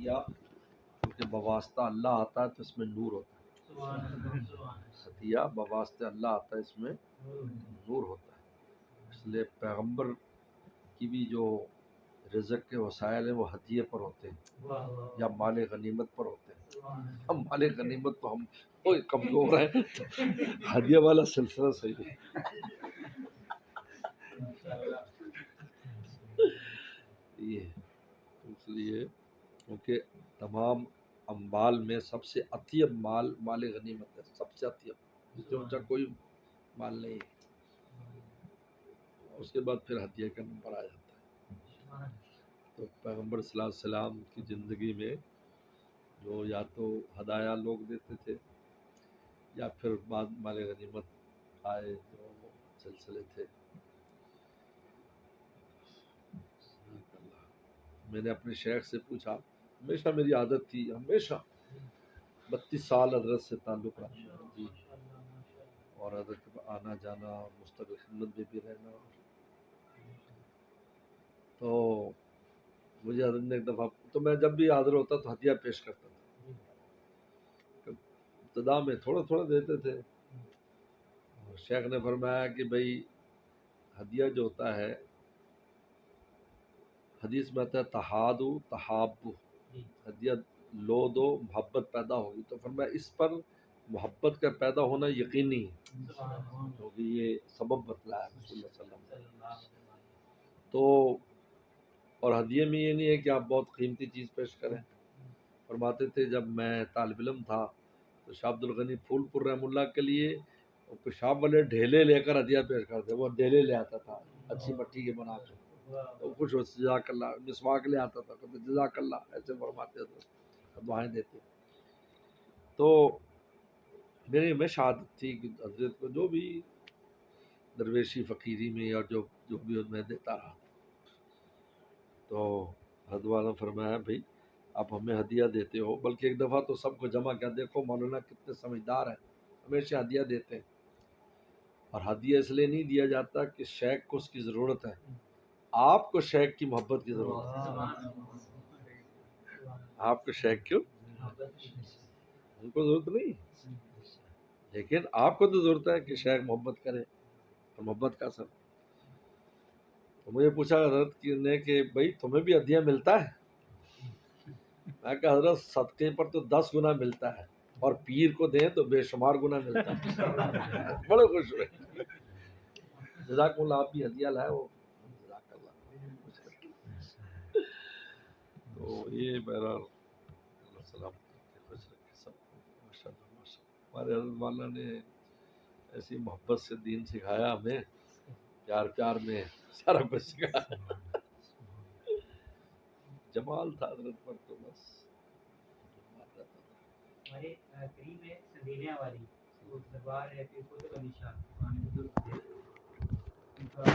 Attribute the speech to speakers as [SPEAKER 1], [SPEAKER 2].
[SPEAKER 1] ہدیہ کیونکہ بواسطہ اللہ آتا ہے تو اس میں نور ہوتا ہے. ہدیہ بواسطہ اللہ آتا ہے اس میں نور ہوتا ہے. اس لیے پیغمبر کی بھی جو رزق کے وسائل ہیں وہ ہدیے پر ہوتے ہیں یا مال غنیمت پر ہوتے ہیں. ہم مال غنیمت تو ہم کوئی کمزور ہیں، ہدیہ والا سلسلہ صحیح ہے. یہ اس لیے کیونکہ تمام اموال میں سب سے اطیب مال مال غنیمت ہے، سب سے اطیب، اس سے اونچا کوئی مال نہیں ہے. اس کے بعد پھر ہدیہ کا نمبر آ جاتا ہے. تو پیغمبر صلی اللہ علیہ وسلم کی زندگی میں جو یا تو ہدایہ لوگ دیتے تھے یا پھر بعد مال غنیمت آئے جو سلسلے تھے. میں نے اپنے شیخ سے پوچھا، ہمیشہ میری عادت تھی، ہمیشہ 32 سال حضرت سے تعلق رکھنا جی، اور حضرت کا آنا جانا، مستقل خدمت میں بھی رہنا. تو مجھے حضرت نے ایک دفعہ، تو میں جب بھی حاضر ہوتا تو ہدیہ پیش کرتا تھا. ابتدا میں تھوڑا تھوڑا دیتے تھے. شیخ نے فرمایا کہ بھائی ہدیہ جو ہوتا ہے، حدیث میں آتا ہے تحادو تحابو، ہدیہ لو دو محبت پیدا ہوگی. تو فرمایا اس پر محبت کا پیدا ہونا یقینی ہے، کیونکہ یہ سبب بتلایا رسول اللہ صلی اللہ علیہ وسلم. تو اور ہدیے میں یہ نہیں ہے کہ آپ بہت قیمتی چیز پیش کریں. فرماتے تھے جب میں طالب علم تھا تو شاہ عبد الغنی پھول پور رحم اللہ کے لیے پیشاب والے ڈھیلے لے کر ہدیہ پیش کرتے. وہ ڈھیلے لے آتا تھا اچھی مٹی کے بنا کے، تو خوش ہو جزاک اللہ. مسواک لے آتا تھا، کہتے جزاک اللہ، ایسے فرماتے تھے، دعائیں دیتے. تو میری ہمیشہ عادت تھی کہ حضرت کو جو بھی درویشی فقیری میں اور جو بھی میں دیتا رہا. تو حضرت والا فرمایا بھائی آپ ہمیں ہدیہ دیتے ہو، بلکہ ایک دفعہ تو سب کو جمع کیا، دیکھو مولانا کتنے سمجھدار ہیں، ہمیشہ ہدیہ دیتے ہیں. اور ہدیہ اس لیے نہیں دیا جاتا کہ شیخ کو اس کی ضرورت ہے، آپ کو شیخ کی محبت کی ضرورت ہے. آپ کو شیخ کیوں، ان کو ضرورت نہیں، لیکن آپ کو تو ضرورت ہے کہ شیخ محبت کرے، اور محبت کا اثر. تو مجھے پوچھا حضرت نے کہ بھائی تمہیں بھی ہدیہ ملتا ہے؟ میں کہا حضرت صدقے پر تو 10 گنا ملتا ہے، اور پیر کو دیں تو بے شمار گنا ملتا ہے. بڑے خوش ہوئے. جزاک اللہ، آپ بھی ہدیہ لائے ہو، جزاک اللہ. تو یہ بہرحال اللہ سلام خوش رکھے سب کو. ماشاء اللہ ماشاء اللہ، ہمارے حضرت والا نے ایسی محبت سے دین سکھایا ہمیں، پیار پیار میں سارا کچھ سکھایا. جمال تھا حضرت پر تو بس جمال رہتا تھا.
[SPEAKER 2] ہمارے قریب ہے سندیلیاں والی وہ دربار ہے پھر قطب علی شاہ ان کا